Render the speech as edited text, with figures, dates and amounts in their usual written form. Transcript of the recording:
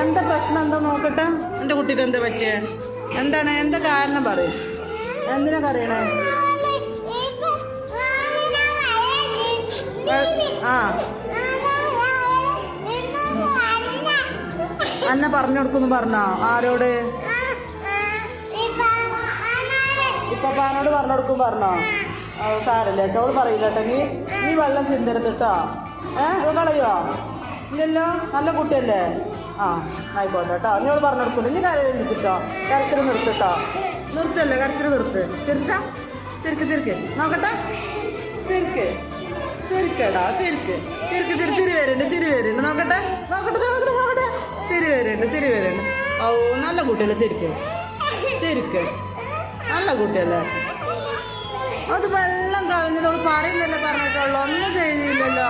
എന്താ പ്രശ്നം എന്താ നോക്കട്ടെ. എൻ്റെ കുട്ടിക്ക് എന്താ പറ്റിയേ? എന്താണ്? എന്താ കാരണം പറയും? എന്തിനാ കറിയണേ? ആ അന്ന പറഞ്ഞു കൊടുക്കുന്നു പറഞ്ഞോ? ആരോട്? ഇപ്പാനോട് പറഞ്ഞു കൊടുക്കും പറഞ്ഞോ? സാരല്ല കേട്ടോ, അവള് പറയില്ല കേട്ടോ. നീ വെള്ളം ചിന്തരുത് കേട്ടോ. കളയോ? ഇല്ലല്ലോ, നല്ല കുട്ടിയല്ലേ? ആ ആയിക്കോട്ടെ കേട്ടോ. നീ അവള് പറഞ്ഞു കൊടുക്കുന്നു. നീ കരയിൽ നിർത്തിട്ടോ, കരച്ചിൽ നിർത്തിട്ടോ. നിർത്തല്ലേ, കരച്ചിൽ നിർത്ത്. ചിരിച്ചാ ചിരിക്ക് നോക്കട്ടെ. ചിരിക്കടാ, ചിരിക്ക് ചിരി വരുന്നുണ്ട്. നോക്കട്ടെ. ചിരി വരുന്നുണ്ട്. ഓ നല്ല കുട്ടിയല്ലേ? ചിരിക്ക് നല്ല കുട്ടിയല്ലേ? അത് വെള്ളം കളഞ്ഞത് അവൾ പറയുന്നല്ലേ പറഞ്ഞിട്ടുള്ളൂ, ഒന്നും ചെയ്തില്ലല്ലോ.